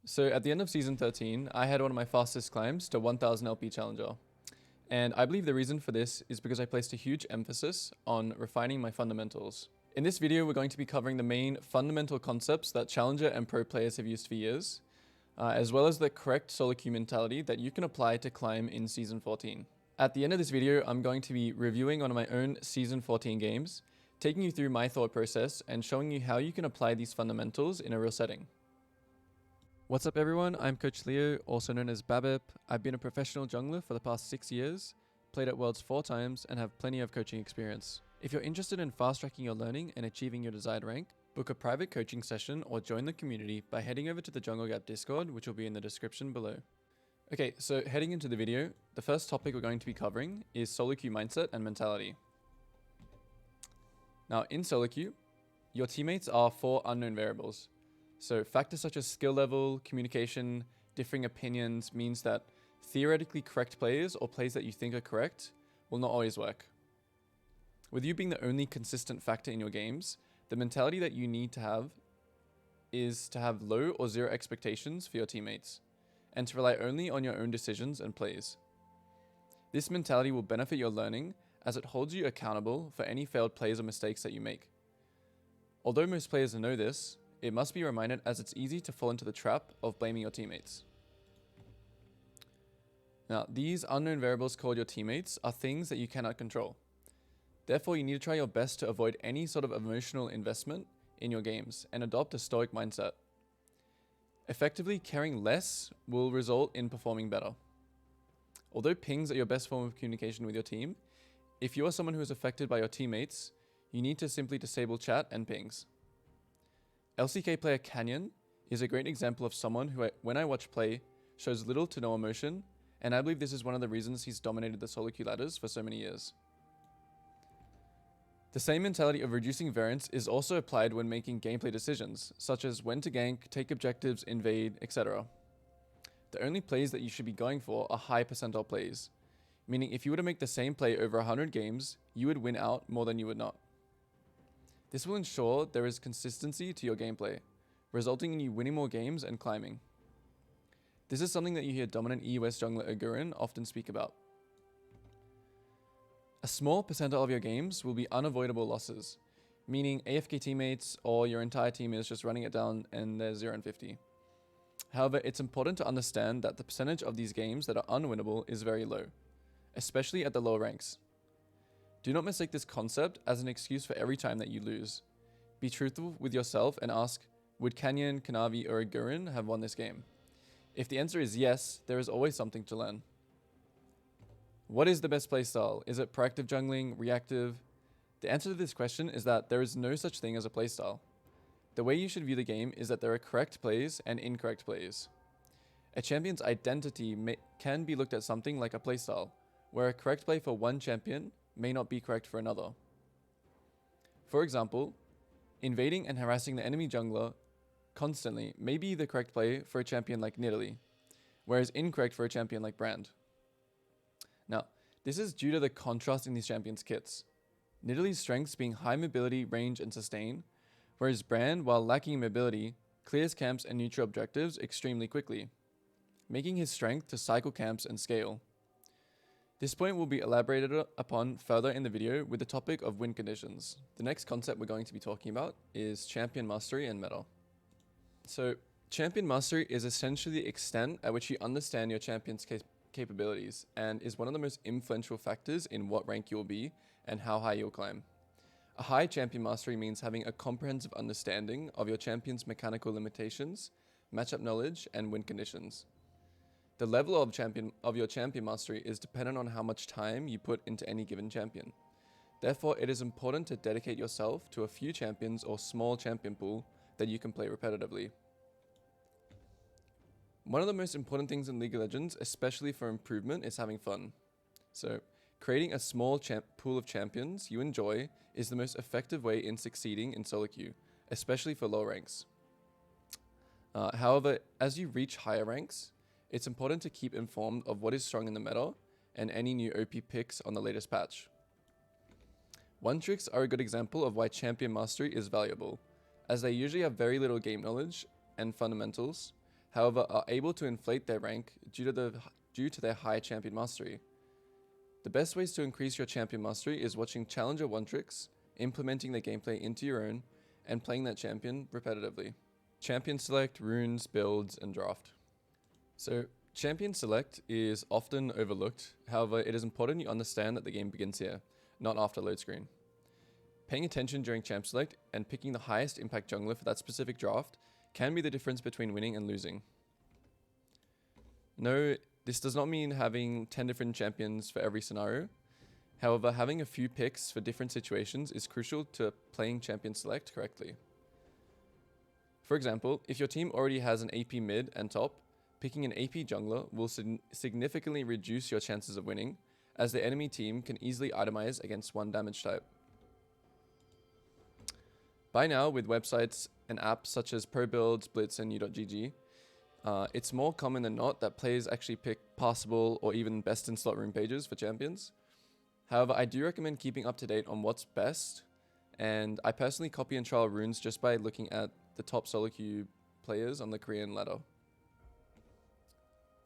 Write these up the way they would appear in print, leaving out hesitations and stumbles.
So at the end of Season 13, I had one of my fastest climbs to 1000 LP Challenger. And I believe the reason for this is because I placed a huge emphasis on refining my fundamentals. In this video, we're going to be covering the main fundamental concepts that Challenger and Pro players have used for years, as well as the correct SoloQ mentality that you can apply to climb in Season 14. At the end of this video, I'm going to be reviewing one of my own Season 14 games, taking you through my thought process and showing you how you can apply these fundamentals in a real setting. What's up everyone, I'm Coach Leo, also known as Babip. I've been a professional jungler for the past 6 years, played at Worlds 4 times, and have plenty of coaching experience. If you're interested in fast-tracking your learning and achieving your desired rank, book a private coaching session or join the community by heading over to the Jungle Gap Discord, which will be in the description below. Okay, so heading into the video, the first topic we're going to be covering is SoloQ mindset and mentality. Now in SoloQ, your teammates are 4 unknown variables. So factors such as skill level, communication, differing opinions means that theoretically correct plays or plays that you think are correct will not always work. With you being the only consistent factor in your games, the mentality that you need to have is to have low or zero expectations for your teammates, and to rely only on your own decisions and plays. This mentality will benefit your learning as it holds you accountable for any failed plays or mistakes that you make. Although most players know this, it must be reminded as it's easy to fall into the trap of blaming your teammates. Now, these unknown variables called your teammates are things that you cannot control. Therefore, you need to try your best to avoid any sort of emotional investment in your games and adopt a stoic mindset. Effectively, caring less will result in performing better. Although pings are your best form of communication with your team, if you are someone who is affected by your teammates, you need to simply disable chat and pings. LCK player Canyon is a great example of someone who, when I watch play, shows little to no emotion, and I believe this is one of the reasons he's dominated the SoloQ ladders for so many years. The same mentality of reducing variance is also applied when making gameplay decisions, such as when to gank, take objectives, invade, etc. The only plays that you should be going for are high percentile plays, meaning if you were to make the same play over 100 games, you would win out more than you would not. This will ensure there is consistency to your gameplay, resulting in you winning more games and climbing. This is something that you hear dominant EUS jungler Agurin often speak about. A small percentile of your games will be unavoidable losses, meaning AFK teammates or your entire team is just running it down and they're 0 and 50. However, it's important to understand that the percentage of these games that are unwinnable is very low, especially at the lower ranks. Do not mistake this concept as an excuse for every time that you lose. Be truthful with yourself and ask, would Canyon, Kanavi, or Agurin have won this game? If the answer is yes, there is always something to learn. What is the best playstyle? Is it proactive jungling, reactive? The answer to this question is that there is no such thing as a playstyle. The way you should view the game is that there are correct plays and incorrect plays. A champion's identity can be looked at something like a playstyle, where a correct play for one champion may not be correct for another. For example, invading and harassing the enemy jungler constantly may be the correct play for a champion like Nidalee, whereas incorrect for a champion like Brand. Now, this is due to the contrast in these champions' kits. Nidalee's strengths being high mobility, range, and sustain, whereas Brand, while lacking mobility, clears camps and neutral objectives extremely quickly, making his strength to cycle camps and scale. This point will be elaborated upon further in the video with the topic of win conditions. The next concept we're going to be talking about is champion mastery and meta. So, champion mastery is essentially the extent at which you understand your champion's capabilities and is one of the most influential factors in what rank you'll be and how high you'll climb. A high champion mastery means having a comprehensive understanding of your champion's mechanical limitations, matchup knowledge, and win conditions. The level of your champion mastery is dependent on how much time you put into any given champion. Therefore, it is important to dedicate yourself to a few champions or small champion pool that you can play repetitively. One of the most important things in League of Legends, especially for improvement, is having fun. So, creating a small pool of champions you enjoy is the most effective way in succeeding in SoloQ, especially for low ranks. However, as you reach higher ranks, it's important to keep informed of what is strong in the meta and any new OP picks on the latest patch. One tricks are a good example of why champion mastery is valuable, as they usually have very little game knowledge and fundamentals. however are able to inflate their rank due to their high champion mastery. The best ways to increase your champion mastery is watching Challenger 1 tricks, implementing the gameplay into your own, and playing that champion repetitively. Champion select, runes, builds, and draft. So, champion select is often overlooked, however it is important you understand that the game begins here, not after load screen. Paying attention during champ select and picking the highest impact jungler for that specific draft can be the difference between winning and losing. No, this does not mean having 10 different champions for every scenario. However, having a few picks for different situations is crucial to playing champion select correctly. For example, if your team already has an AP mid and top, picking an AP jungler will significantly reduce your chances of winning, as the enemy team can easily itemize against one damage type. By now, with websites and apps such as ProBuilds, Blitz, and U.GG, it's more common than not that players actually pick passable or even best in slot room pages for champions. However, I do recommend keeping up to date on what's best, and I personally copy and trial runes just by looking at the top SoloQ players on the Korean ladder.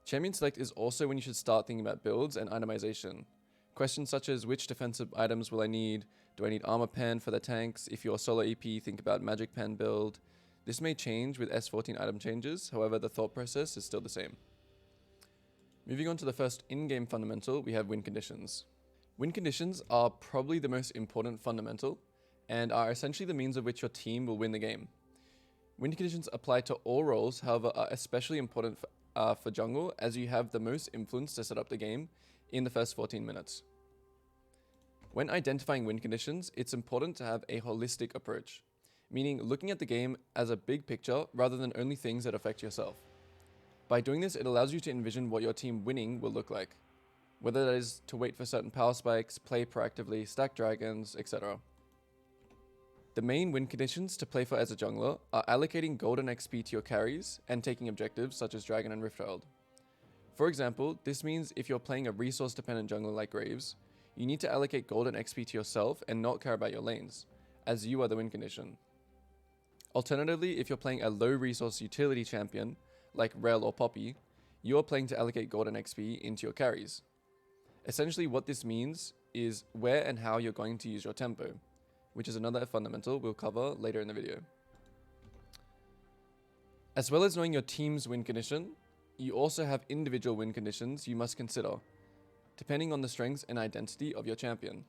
Champion select is also when you should start thinking about builds and itemization. Questions such as which defensive items will I need? Do I need armor pen for the tanks? If you're solo EP, think about magic pen build. This may change with S14 item changes, however the thought process is still the same. Moving on to the first in-game fundamental, we have win conditions. Win conditions are probably the most important fundamental and are essentially the means of which your team will win the game. Win conditions apply to all roles, however are especially important for jungle as you have the most influence to set up the game in the first 14 minutes. When identifying win conditions, it's important to have a holistic approach, meaning looking at the game as a big picture rather than only things that affect yourself. By doing this, it allows you to envision what your team winning will look like, whether that is to wait for certain power spikes, play proactively, stack dragons, etc. The main win conditions to play for as a jungler are allocating golden XP to your carries and taking objectives such as Dragon and Riftchild. For example, this means if you're playing a resource dependent jungler like Graves, you need to allocate golden XP to yourself and not care about your lanes, as you are the win condition. Alternatively, if you're playing a low resource utility champion like Rel or Poppy, you are playing to allocate golden XP into your carries. Essentially what this means is where and how you're going to use your tempo, which is another fundamental we'll cover later in the video. As well as knowing your team's win condition, you also have individual win conditions you must consider, depending on the strengths and identity of your champion.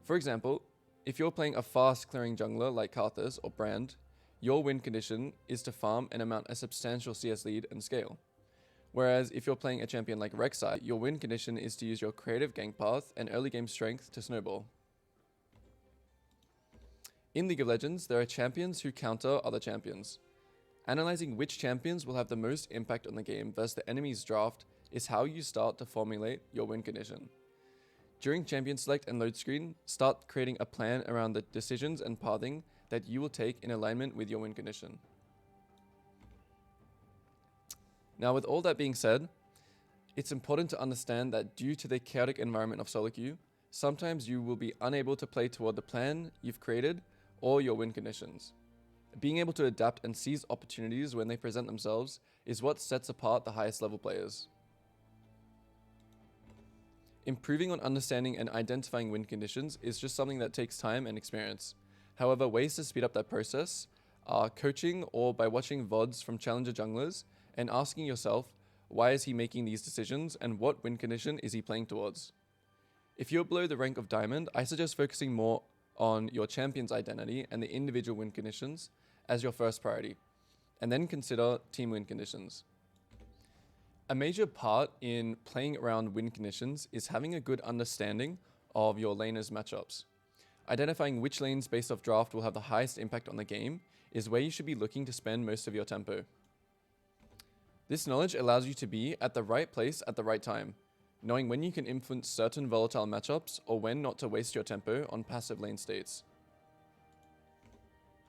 For example, if you're playing a fast clearing jungler like Karthus or Brand, your win condition is to farm and mount a substantial CS lead and scale. Whereas if you're playing a champion like Rek'Sai, your win condition is to use your creative gank path and early game strength to snowball. In League of Legends, there are champions who counter other champions. Analyzing which champions will have the most impact on the game versus the enemy's draft is how you start to formulate your win condition. During champion select and load screen, start creating a plan around the decisions and pathing that you will take in alignment with your win condition. Now, with all that being said, it's important to understand that due to the chaotic environment of SoloQ, sometimes you will be unable to play toward the plan you've created or your win conditions. Being able to adapt and seize opportunities when they present themselves is what sets apart the highest level players. Improving on understanding and identifying win conditions is just something that takes time and experience. However, ways to speed up that process are coaching or by watching VODs from challenger junglers and asking yourself, why is he making these decisions and what win condition is he playing towards? If you're below the rank of Diamond, I suggest focusing more on your champion's identity and the individual win conditions as your first priority, and then consider team win conditions. A major part in playing around win conditions is having a good understanding of your laners' matchups. Identifying which lanes based off draft will have the highest impact on the game is where you should be looking to spend most of your tempo. This knowledge allows you to be at the right place at the right time, knowing when you can influence certain volatile matchups or when not to waste your tempo on passive lane states.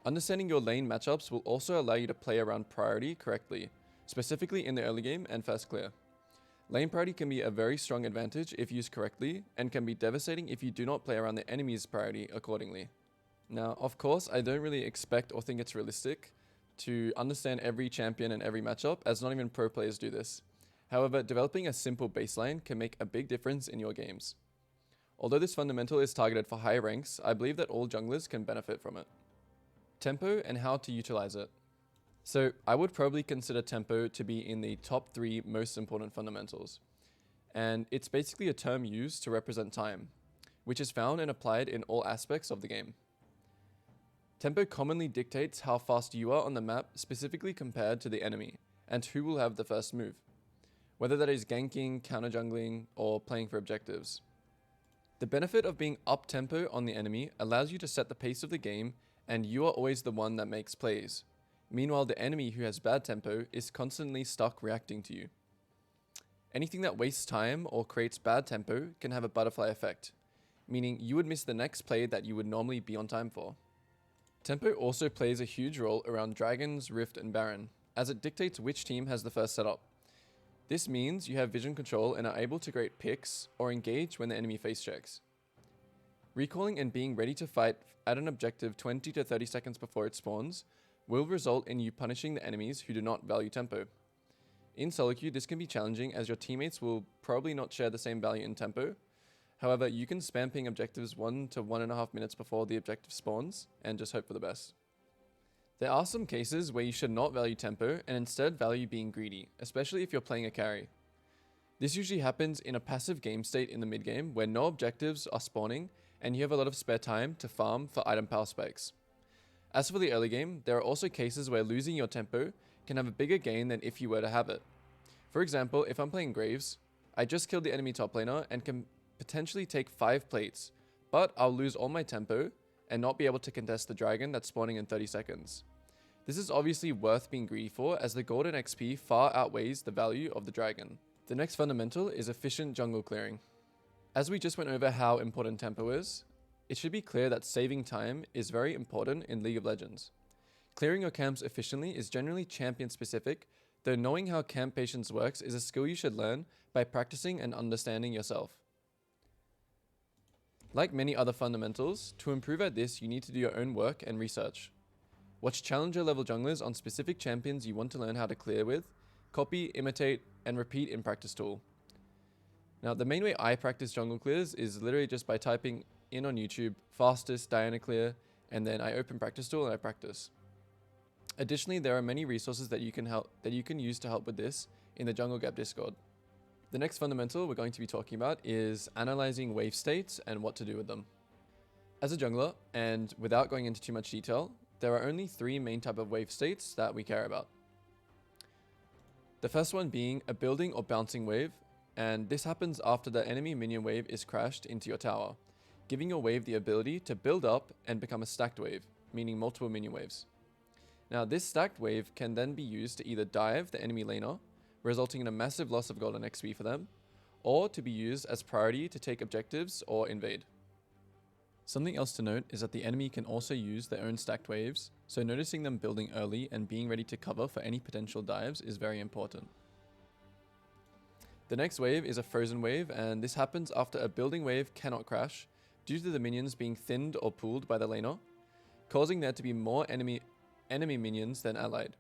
Understanding your lane matchups will also allow you to play around priority correctly, specifically in the early game and first clear. Lane priority can be a very strong advantage if used correctly, and can be devastating if you do not play around the enemy's priority accordingly. Now, of course, I don't really expect or think it's realistic to understand every champion and every matchup, as not even pro players do this. However, developing a simple baseline can make a big difference in your games. Although this fundamental is targeted for higher ranks, I believe that all junglers can benefit from it. Tempo and how to utilize it. So I would probably consider tempo to be in the top 3 most important fundamentals. And it's basically a term used to represent time, which is found and applied in all aspects of the game. Tempo commonly dictates how fast you are on the map, specifically compared to the enemy, and who will have the first move, whether that is ganking, counter jungling, or playing for objectives. The benefit of being up tempo on the enemy allows you to set the pace of the game, and you are always the one that makes plays. Meanwhile, the enemy who has bad tempo is constantly stuck reacting to you. Anything that wastes time or creates bad tempo can have a butterfly effect, meaning you would miss the next play that you would normally be on time for. Tempo also plays a huge role around Dragons, Rift, and Baron, as it dictates which team has the first setup. This means you have vision control and are able to create picks or engage when the enemy face checks. Recalling and being ready to fight at an objective 20 to 30 seconds before it spawns will result in you punishing the enemies who do not value tempo. In SoloQ, this can be challenging as your teammates will probably not share the same value in tempo. However, you can spam ping objectives 1 to 1.5 minutes before the objective spawns and just hope for the best. There are some cases where you should not value tempo and instead value being greedy, especially if you're playing a carry. This usually happens in a passive game state in the mid game where no objectives are spawning and you have a lot of spare time to farm for item power spikes. As for the early game, there are also cases where losing your tempo can have a bigger gain than if you were to have it. For example, if I'm playing Graves, I just killed the enemy top laner and can potentially take 5 plates, but I'll lose all my tempo and not be able to contest the dragon that's spawning in 30 seconds. This is obviously worth being greedy for, as the gold and XP far outweighs the value of the dragon. The next fundamental is efficient jungle clearing. As we just went over how important tempo is, it should be clear that saving time is very important in League of Legends. Clearing your camps efficiently is generally champion specific, though knowing how camp patience works is a skill you should learn by practicing and understanding yourself. Like many other fundamentals, to improve at this you need to do your own work and research. Watch challenger level junglers on specific champions you want to learn how to clear with, copy, imitate, and repeat in practice tool. Now the main way I practice jungle clears is literally just by typing in on YouTube, fastest Diana clear, and then I open practice tool and I practice. Additionally, there are many resources that you can use to help with this in the Jungle Gap Discord. The next fundamental we're going to be talking about is analyzing wave states and what to do with them. As a jungler, and without going into too much detail, there are only 3 main type of wave states that we care about. The first one being a building or bouncing wave, and this happens after the enemy minion wave is crashed into your tower, giving your wave the ability to build up and become a stacked wave, meaning multiple minion waves. Now this stacked wave can then be used to either dive the enemy laner, resulting in a massive loss of gold and XP for them, or to be used as priority to take objectives or invade. Something else to note is that the enemy can also use their own stacked waves, so noticing them building early and being ready to cover for any potential dives is very important. The next wave is a frozen wave, and this happens after a building wave cannot crash due to the minions being thinned or pooled by the laner, causing there to be more enemy minions than allied.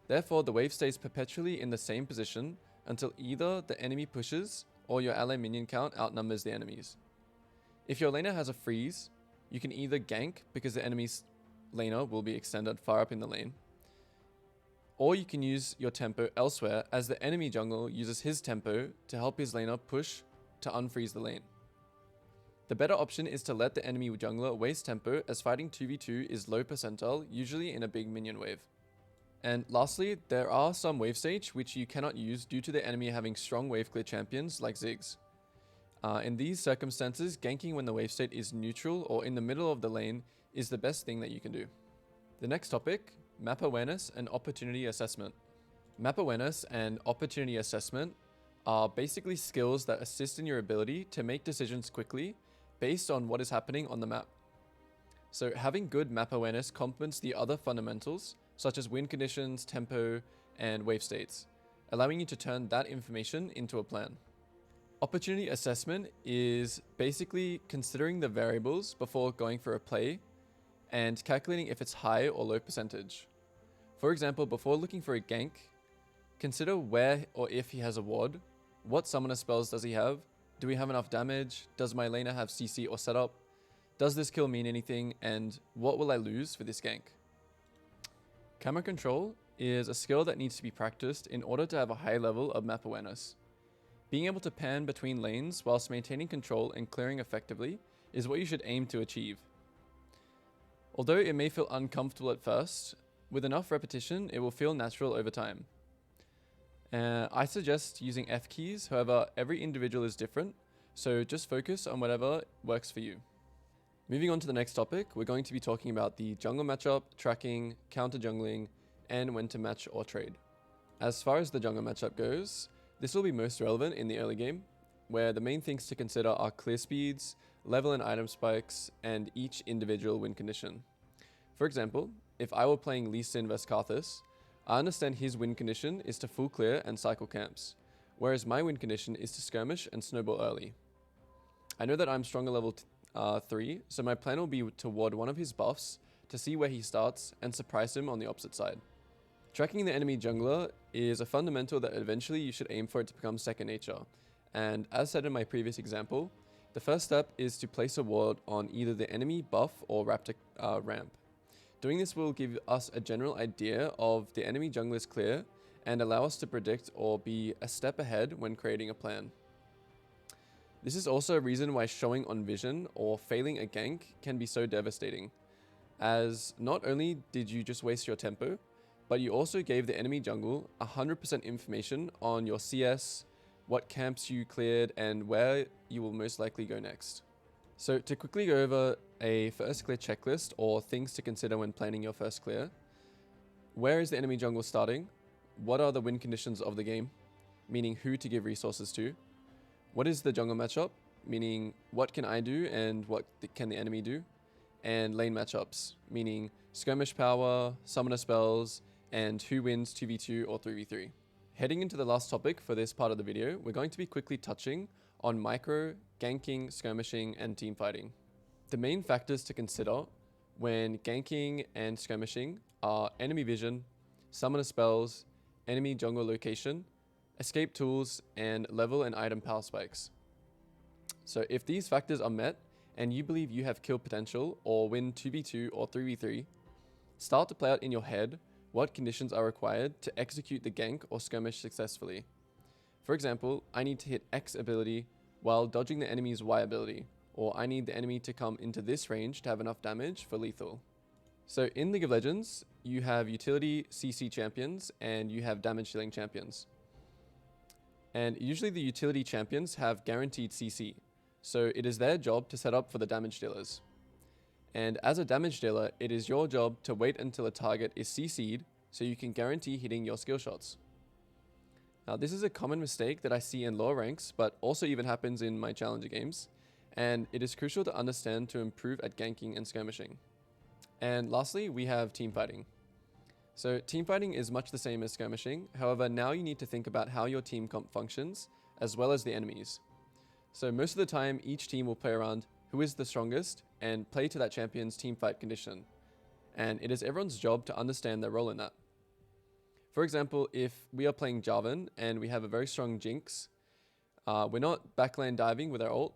Therefore, the wave stays perpetually in the same position until either the enemy pushes or your ally minion count outnumbers the enemies. If your laner has a freeze, you can either gank because the enemy's laner will be extended far up in the lane, or you can use your tempo elsewhere as the enemy jungle uses his tempo to help his laner push to unfreeze the lane. The better option is to let the enemy jungler waste tempo, as fighting 2v2 is low percentile, usually in a big minion wave. And lastly, there are some wave stage which you cannot use due to the enemy having strong wave clear champions like Ziggs. In these circumstances, ganking when the wave state is neutral or in the middle of the lane is the best thing that you can do. The next topic, map awareness and opportunity assessment. Map awareness and opportunity assessment are basically skills that assist in your ability to make decisions quickly based on what is happening on the map. So having good map awareness complements the other fundamentals such as wind conditions, tempo, and wave states, allowing you to turn that information into a plan. Opportunity assessment is basically considering the variables before going for a play and calculating if it's high or low percentage. For example, before looking for a gank, consider where or if he has a ward, what summoner spells does he have, do we have enough damage, does my laner have CC or setup, does this kill mean anything, and what will I lose for this gank? Camera control is a skill that needs to be practiced in order to have a high level of map awareness. Being able to pan between lanes whilst maintaining control and clearing effectively is what you should aim to achieve. Although it may feel uncomfortable at first, with enough repetition it will feel natural over time. I suggest using F keys, however every individual is different, so just focus on whatever works for you. Moving on to the next topic, we're going to be talking about the jungle matchup, tracking, counter jungling, and when to match or trade. As far as the jungle matchup goes, this will be most relevant in the early game, where the main things to consider are clear speeds, level and item spikes, and each individual win condition. For example, if I were playing Lee Sin vs Karthus, I understand his win condition is to full clear and cycle camps, whereas my win condition is to skirmish and snowball early. I know that I'm stronger level 3, so my plan will be to ward one of his buffs to see where he starts and surprise him on the opposite side. Tracking the enemy jungler is a fundamental that eventually you should aim for it to become second nature, and as said in my previous example, the first step is to place a ward on either the enemy buff or raptor ramp. Doing this will give us a general idea of the enemy jungler's clear and allow us to predict or be a step ahead when creating a plan. This is also a reason why showing on vision or failing a gank can be so devastating, as not only did you just waste your tempo, but you also gave the enemy jungle 100% information on your CS, what camps you cleared, and where you will most likely go next. So to quickly go over a first clear checklist or things to consider when planning your first clear, where is the enemy jungle starting? What are the win conditions of the game? Meaning who to give resources to. What is the jungle matchup? Meaning what can I do and what can the enemy do? And lane matchups, meaning skirmish power, summoner spells, and who wins 2v2 or 3v3. Heading into the last topic for this part of the video, we're going to be quickly touching on micro, ganking, skirmishing, and team fighting. The main factors to consider when ganking and skirmishing are enemy vision, summoner spells, enemy jungle location, escape tools, and level and item power spikes. So if these factors are met and you believe you have kill potential or win 2v2 or 3v3, start to play out in your head what conditions are required to execute the gank or skirmish successfully. For example, I need to hit X ability while dodging the enemy's Y ability, or I need the enemy to come into this range to have enough damage for lethal. So in League of Legends, you have utility CC champions and you have damage dealing champions. And usually the utility champions have guaranteed CC, so it is their job to set up for the damage dealers. And as a damage dealer, it is your job to wait until a target is CC'd so you can guarantee hitting your skill shots. Now this is a common mistake that I see in lower ranks, but also even happens in my challenger games, and it is crucial to understand to improve at ganking and skirmishing. And lastly, we have team fighting. So team fighting is much the same as skirmishing, however now you need to think about how your team comp functions, as well as the enemies. So most of the time each team will play around who is the strongest and play to that champion's team fight condition, and it is everyone's job to understand their role in that. For example, if we are playing Jarvan and we have a very strong Jinx, we're not backlane diving with our ult.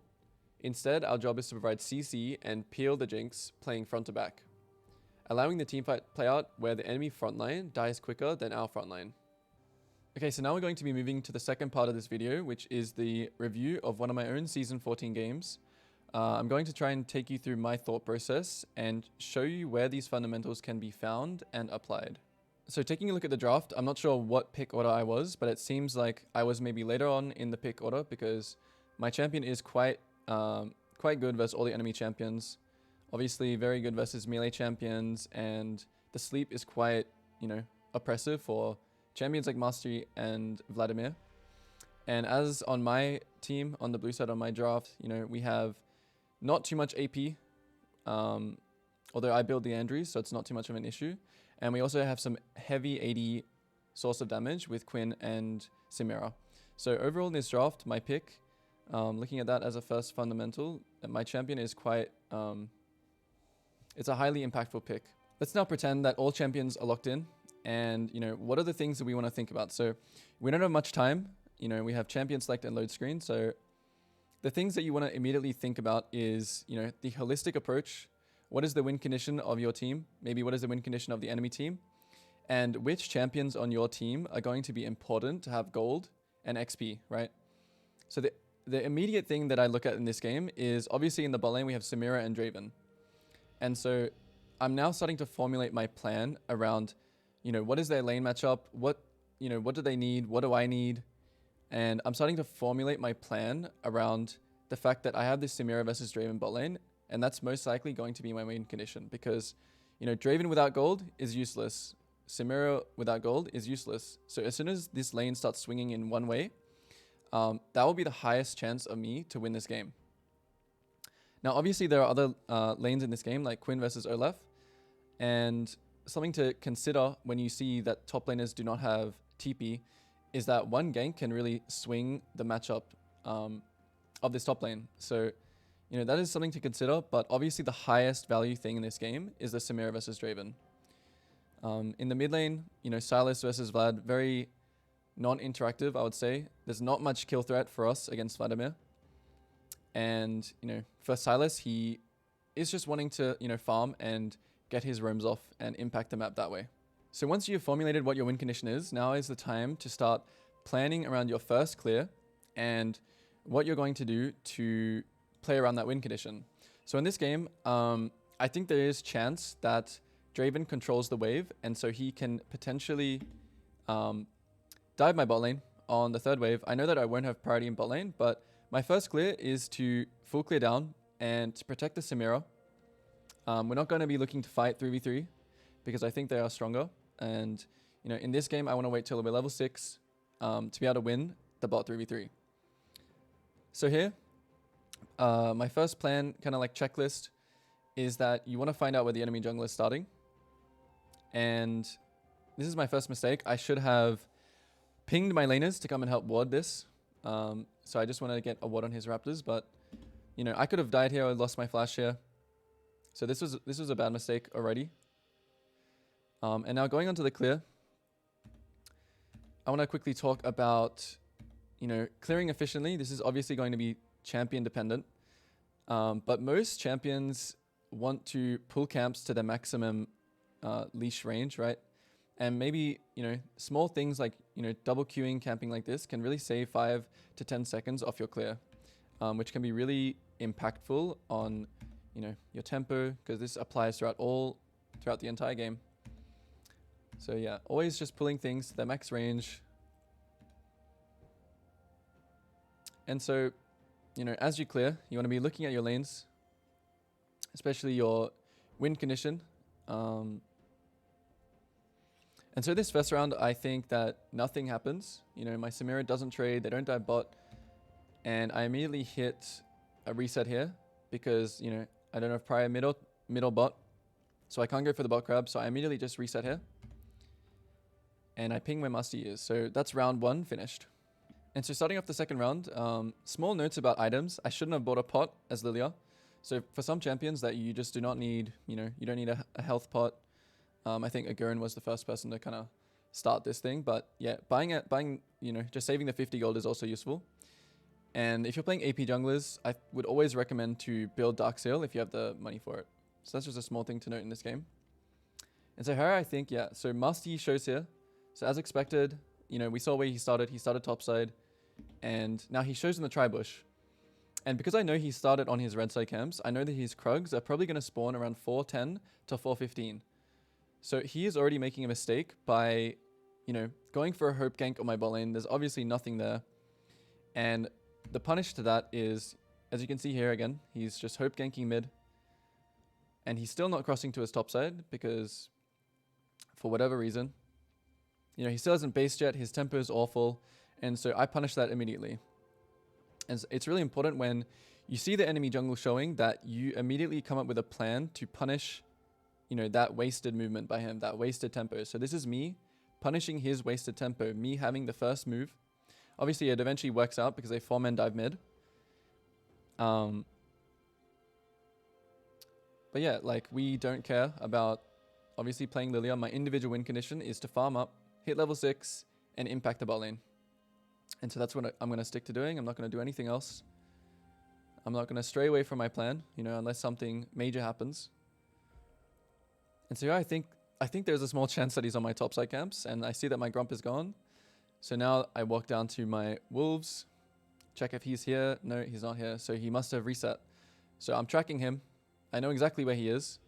Instead, our job is to provide CC and peel the Jinx playing front to back, allowing the team fight play out where the enemy frontline dies quicker than our frontline. Okay, so now we're going to be moving to the second part of this video, which is the review of one of my own Season 14 games. I'm going to try and take you through my thought process and show you where these fundamentals can be found and applied. So taking a look at the draft, I'm not sure what pick order I was, but it seems like I was maybe later on in the pick order because my champion is quite good versus all the enemy champions. Obviously very good versus melee champions, and the sleep is quite, oppressive for champions like Mastery and Vladimir. And as on my team, on the blue side on my draft, we have not too much AP, although I build the Andrews, so it's not too much of an issue. And we also have some heavy AD source of damage with Quinn and Samira. So overall in this draft, my pick, looking at that as a first fundamental, my champion is quite, it's a highly impactful pick. Let's now pretend that all champions are locked in and, you know, what are the things that we want to think about? So we don't have much time. You know, we have champion select and load screen. So the things that you want to immediately think about is, you know, the holistic approach. What is the win condition of your team? Maybe what is the win condition of the enemy team? And which champions on your team are going to be important to have gold and XP, right? So the immediate thing that I look at in this game is obviously in the bot lane we have Samira and Draven. And so I'm now starting to formulate my plan around, you know, what is their lane matchup? What do they need? What do I need? And I'm starting to formulate my plan around the fact that I have this Samira versus Draven bot lane, and that's most likely going to be my main condition because, you know, Draven without gold is useless. Samira without gold is useless. So as soon as this lane starts swinging in one way, that will be the highest chance of me to win this game. Now, obviously, there are other lanes in this game, like Quinn versus Olaf, and something to consider when you see that top laners do not have TP is that one gank can really swing the matchup of this top lane. So, you know, that is something to consider, but obviously the highest value thing in this game is the Samira versus Draven. In the mid lane, you know, Silas versus Vlad, very non-interactive, I would say. There's not much kill threat for us against Vladimir. And, you know, for Silas, he is just wanting to, you know, farm and get his roams off and impact the map that way. So once you've formulated what your win condition is, now is the time to start planning around your first clear and what you're going to do to play around that win condition. So in this game, I think there is chance that Draven controls the wave, and so he can potentially dive my bot lane on the third wave. I know that I won't have priority in bot lane, but my first clear is to full clear down and to protect the Samira. We're not going to be looking to fight 3v3 because I think they are stronger. And, you know, in this game, I want to wait till we're level 6 to be able to win the bot 3v3. So here, my first plan, kind of like checklist, is that you want to find out where the enemy jungle is starting. And this is my first mistake. I should have pinged my laners to come and help ward this. So I just wanted to get a ward on his raptors, but, you know, I could have died here or lost my flash here. So this was a bad mistake already. And now going on to the clear, I want to quickly talk about, you know, clearing efficiently. This is obviously going to be champion dependent, but most champions want to pull camps to their maximum leash range, right? And maybe, you know, small things like, you know, double queuing, camping like this can really save 5 to 10 seconds off your clear, which can be really impactful on, you know, your tempo, because this applies throughout the entire game. So yeah, always just pulling things to their max range. And so, you know, as you clear, you want to be looking at your lanes, especially your win condition. And so this first round, I think that nothing happens. You know, my Samira doesn't trade, they don't dive bot, and I immediately hit a reset here because, you know, I don't have prior middle bot, so I can't go for the bot grab, so I immediately just reset here. And I ping where Musty is. So that's round 1 finished. And so starting off the second round, small notes about items. I shouldn't have bought a pot as Lilia. So for some champions that you just do not need, you know, you don't need a health pot. I think Agurin was the first person to kind of start this thing. But yeah, buying, you know, just saving the 50 gold is also useful. And if you're playing AP junglers, I would always recommend to build Dark Seal if you have the money for it. So that's just a small thing to note in this game. And so here I think, yeah, so Musty shows here. So as expected, you know, we saw where he started. He started topside, and now he shows in the tri-bush. And because I know he started on his red side camps, I know that his Krugs are probably going to spawn around 410 to 415. So he is already making a mistake by, you know, going for a hope gank on my bot lane. There's obviously nothing there. And the punish to that is, as you can see here again, he's just hope ganking mid. And he's still not crossing to his top side because, for whatever reason, you know, he still hasn't based yet. His tempo is awful. And so I punish that immediately. And so it's really important when you see the enemy jungle showing that you immediately come up with a plan to punish, you know, that wasted movement by him, that wasted tempo. So this is me punishing his wasted tempo, me having the first move. Obviously, it eventually works out because they 4-man dive mid. But yeah, like, we don't care about obviously playing Lilia, my individual win condition is to farm up, hit level 6, and impact the bot lane. And so that's what I'm going to stick to doing. I'm not going to do anything else. I'm not going to stray away from my plan, you know, unless something major happens. And so yeah, I think there's a small chance that he's on my topside camps, and I see that my Grump is gone. So now I walk down to my Wolves, check if he's here. No, he's not here. So he must have reset. So I'm tracking him. I know exactly where he is.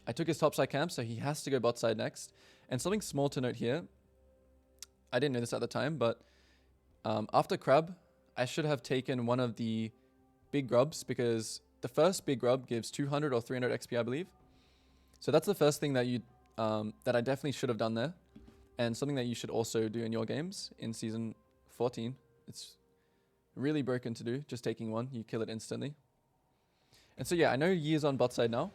I took his topside camp, so he has to go bot side next. And something small to note here, I didn't know this at the time, but after Crab, I should have taken one of the big grubs, because the first big grub gives 200 or 300 XP, I believe. So that's the first thing that that I definitely should have done there, and something that you should also do in your games in season 14. It's really broken to do, just taking one, you kill it instantly. And so yeah, I know Yi is on bot side now.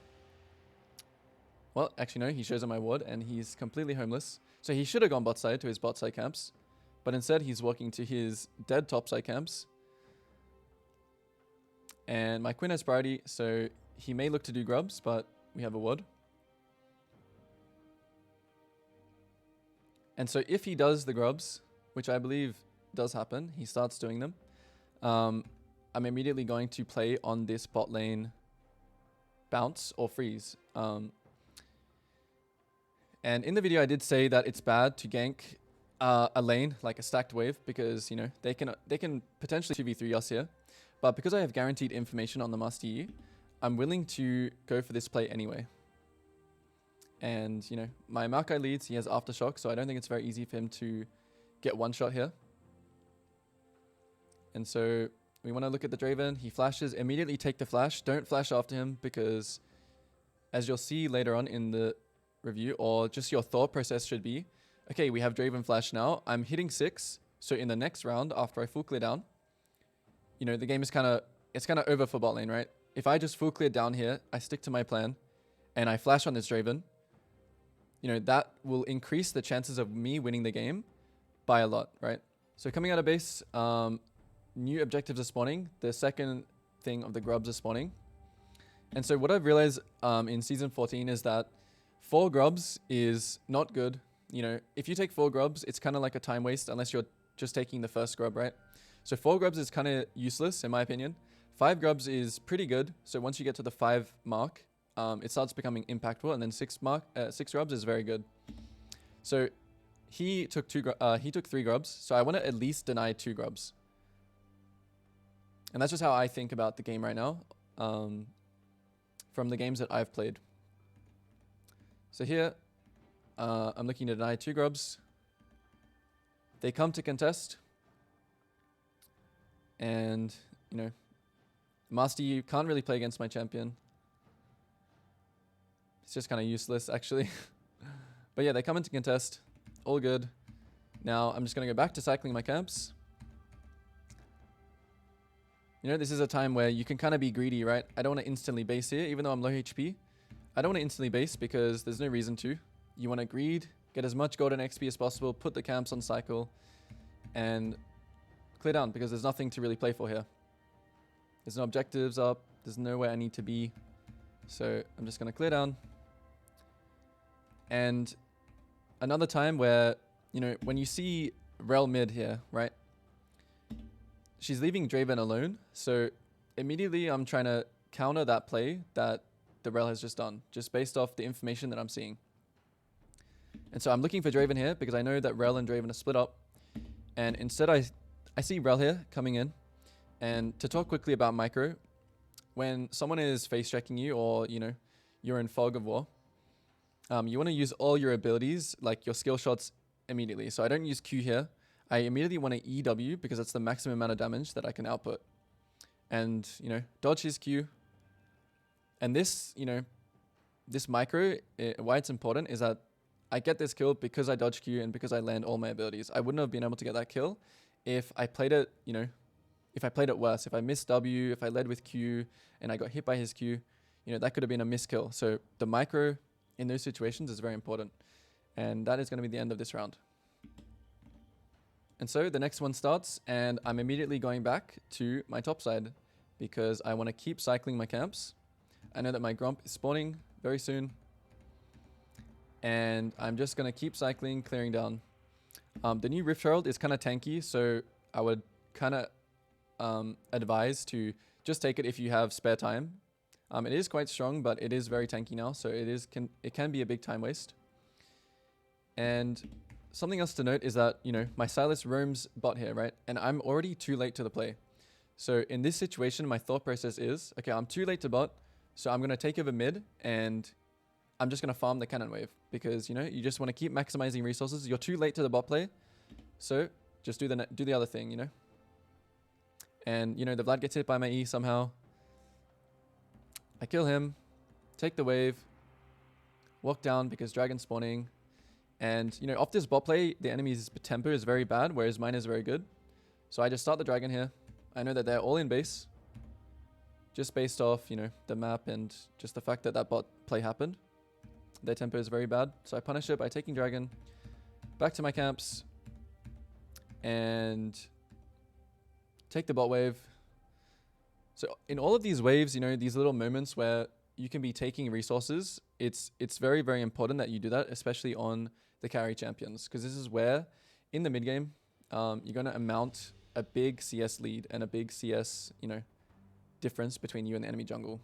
Well, actually no, he shows on my ward and he's completely homeless. So he should have gone bot side to his bot side camps, but instead he's walking to his dead top side camps. And my Quinn has priority, so he may look to do grubs, but we have a ward. And so if he does the grubs, which I believe does happen, he starts doing them, I'm immediately going to play on this bot lane bounce or freeze. And in the video I did say that it's bad to gank a lane, like a stacked wave, because, you know, they can potentially 2v3 us here. But because I have guaranteed information on the Master Yi, I'm willing to go for this play anyway. And, you know, my Maokai leads, he has Aftershock, so I don't think it's very easy for him to get one shot here. And so we want to look at the Draven. He flashes, immediately take the flash. Don't flash after him, because as you'll see later on in the review, or just your thought process should be, okay, we have Draven flash now. I'm hitting 6, so in the next round, after I full clear down, you know, the game is kind of over for bot lane, right? If I just full clear down here, I stick to my plan, and I flash on this Draven, you know, that will increase the chances of me winning the game by a lot, right? So coming out of base, new objectives are spawning. The second thing of the grubs are spawning. And so what I've realized in season 14 is that 4 grubs is not good. You know, if you take 4 grubs, it's kind of like a time waste unless you're just taking the first grub, right? So 4 grubs is kind of useless in my opinion. 5 grubs is pretty good. So once you get to the 5 mark, it starts becoming impactful, and then 6 grubs is very good. So he took 3 grubs, so I want to at least deny 2 grubs. And that's just how I think about the game right now, from the games that I've played. So here, I'm looking to deny 2 grubs. They come to contest, and, you know, Master Yi can't really play against my champion. It's just kind of useless, actually. But yeah, they come into contest. All good. Now, I'm just going to go back to cycling my camps. You know, this is a time where you can kind of be greedy, right? I don't want to instantly base here, even though I'm low HP. I don't want to instantly base because there's no reason to. You want to greed, get as much golden XP as possible, put the camps on cycle, and clear down, because there's nothing to really play for here. There's no objectives up. There's nowhere I need to be. So I'm just going to clear down. And another time where, you know, when you see Rel mid here, right? She's leaving Draven alone. So immediately I'm trying to counter that play that the Rel has just done, just based off the information that I'm seeing. And so I'm looking for Draven here because I know that Rel and Draven are split up. And instead I see Rel here coming in. And to talk quickly about micro, when someone is face checking you, or, you know, you're in fog of war, you want to use all your abilities, like your skill shots, immediately. So I don't use Q here. I immediately want to EW because that's the maximum amount of damage that I can output. And, you know, dodge his Q. And this, you know, this micro, why it's important is that I get this kill because I dodge Q and because I land all my abilities. I wouldn't have been able to get that kill if I played it, you know, if I played it worse. If I missed W, if I led with Q and I got hit by his Q, you know, that could have been a miss kill. So the micro in those situations is very important. And that is going to be the end of this round. And so the next one starts, and I'm immediately going back to my top side because I want to keep cycling my camps. I know that my Grump is spawning very soon. and I'm just going to keep cycling, clearing down. The new Rift Herald is kind of tanky, so I would kind of advise to just take it if you have spare time. It is quite strong, but it is very tanky now, so it can be a big time waste. And something else to note is that, you know, my Silas roams bot here, right? And I'm already too late to the play. So in this situation, my thought process is, okay, I'm too late to bot, so I'm going to take over mid, and I'm just going to farm the cannon wave. Because, you know, you just want to keep maximizing resources. You're too late to the bot play, so just do the other thing, you know? And, you know, the Vlad gets hit by my E somehow. I kill him, take the wave, walk down because dragon's spawning. And, you know, off this bot play, the enemy's tempo is very bad, whereas mine is very good. So I just start the dragon here. I know that they're all in base. Just based off, you know, the map and just the fact that that bot play happened. Their tempo is very bad. So I punish it by taking dragon. Back to my camps. And take the bot wave. So in all of these waves, you know, these little moments where you can be taking resources, it's very, very important that you do that, especially on the carry champions. Because this is where, in the mid game, you're going to amount a big CS lead and a big CS, you know, difference between you and the enemy jungle.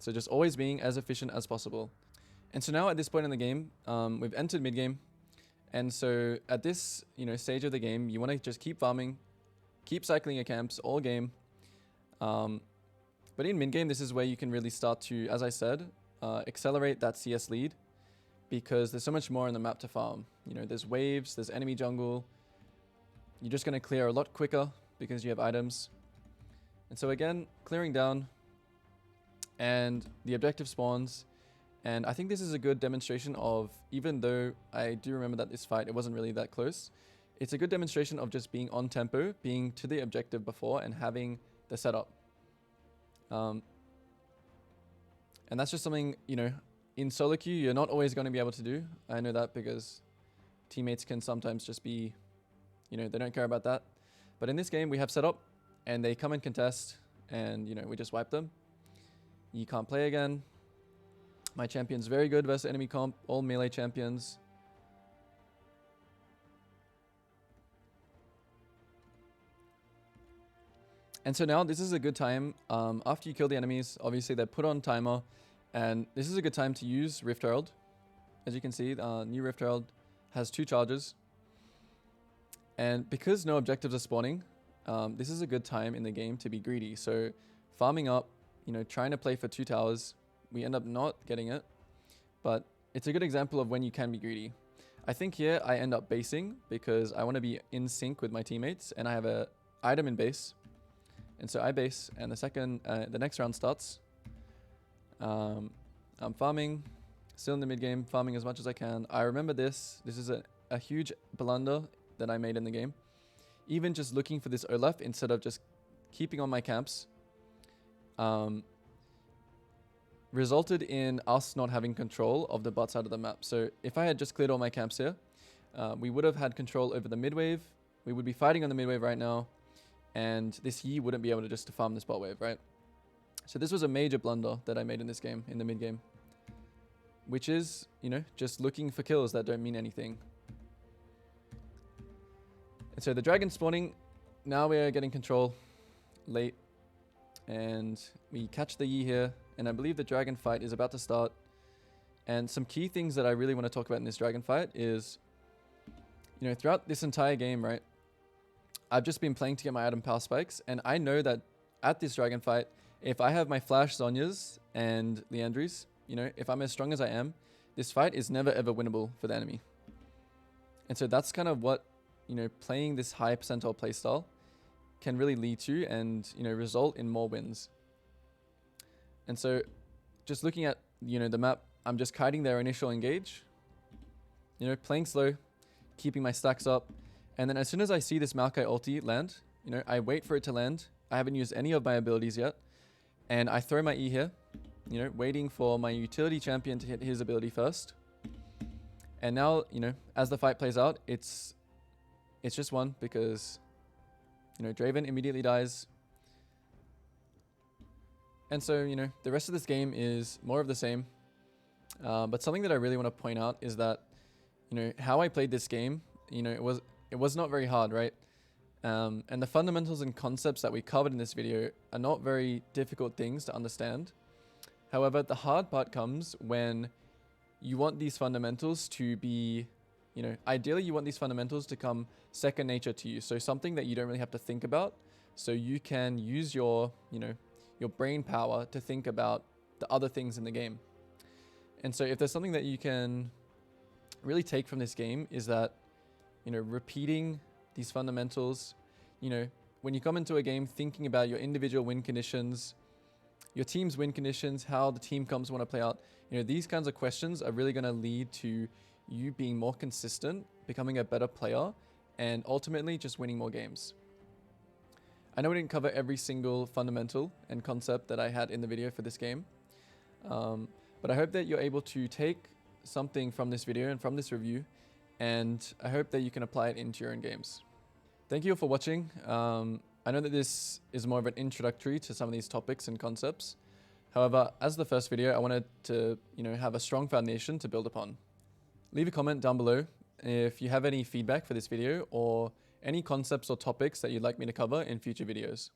So just always being as efficient as possible. And so now at this point in the game, we've entered mid game. And so at this, you know, stage of the game, you want to just keep farming, keep cycling your camps all game. But in mid game, this is where you can really start to, as I said, accelerate that CS lead, because there's so much more on the map to farm. You know, there's waves, there's enemy jungle. You're just going to clear a lot quicker because you have items. And so again, clearing down, and the objective spawns. And I think this is a good demonstration of, even though I do remember that this fight, it wasn't really that close, it's a good demonstration of just being on tempo, being to the objective before, and having the setup. And that's just something, you know, in SoloQ, you're not always going to be able to do. I know that because teammates can sometimes just be, you know, they don't care about that. But in this game, we have setup, and they come and contest, and, you know, we just wipe them. You can't play again. My champion's very good versus enemy comp, all melee champions. And so now this is a good time, after you kill the enemies, obviously they're put on timer, and this is a good time to use Rift Herald. As you can see, new Rift Herald has 2 charges. And because no objectives are spawning, this is a good time in the game to be greedy. So farming up, you know, trying to play for 2 towers, we end up not getting it, but it's a good example of when you can be greedy. I think here I end up basing because I want to be in sync with my teammates, and I have a item in base. And so I base, and the next round starts. I'm farming, still in the mid game, farming as much as I can. I remember this. This is a huge blunder that I made in the game. Even just looking for this Olaf instead of just keeping on my camps, resulted in us not having control of the bot side of the map. So if I had just cleared all my camps here, we would have had control over the mid wave. We would be fighting on the mid wave right now. And this Yi wouldn't be able to just farm this bot wave, right? So this was a major blunder that I made in this game, in the mid game. Which is, you know, just looking for kills that don't mean anything. And so the dragon spawning, now we're getting control late. And we catch the Yi here. And I believe the dragon fight is about to start. And some key things that I really want to talk about in this dragon fight is, you know, throughout this entire game, right? I've just been playing to get my item power spikes, and I know that at this dragon fight, if I have my flash Zhonyas and Leandries, you know, if I'm as strong as I am, this fight is never ever winnable for the enemy. And so that's kind of what, you know, playing this high percentile playstyle can really lead to, and, you know, result in more wins. And so just looking at, you know, the map, I'm just kiting their initial engage, you know, playing slow, keeping my stacks up. And then as soon as I see this Maokai ulti land, you know, I wait for it to land. I haven't used any of my abilities yet. And I throw my E here, you know, waiting for my utility champion to hit his ability first. And now, you know, as the fight plays out, it's just one because, you know, Draven immediately dies. And so, you know, the rest of this game is more of the same. But something that I really want to point out is that, how I played this game, it was not very hard, right? And the fundamentals and concepts that we covered in this video are not very difficult things to understand. However, the hard part comes when you want these fundamentals to be, ideally you want these fundamentals to come second nature to you. So something that you don't really have to think about. So you can use your brain power to think about the other things in the game. And so if there's something that you can really take from this game is that, repeating these fundamentals, when you come into a game thinking about your individual win conditions, your team's win conditions, how the team comes want to play out, these kinds of questions are really going to lead to you being more consistent, becoming a better player, and ultimately just winning more games. I know we didn't cover every single fundamental and concept that I had in the video for this game, but I hope that you're able to take something from this video and from this review, and I hope that you can apply it into your own games. Thank you all for watching. I know that this is more of an introductory to some of these topics and concepts. However, as the first video, I wanted to, have a strong foundation to build upon. Leave a comment down below if you have any feedback for this video or any concepts or topics that you'd like me to cover in future videos.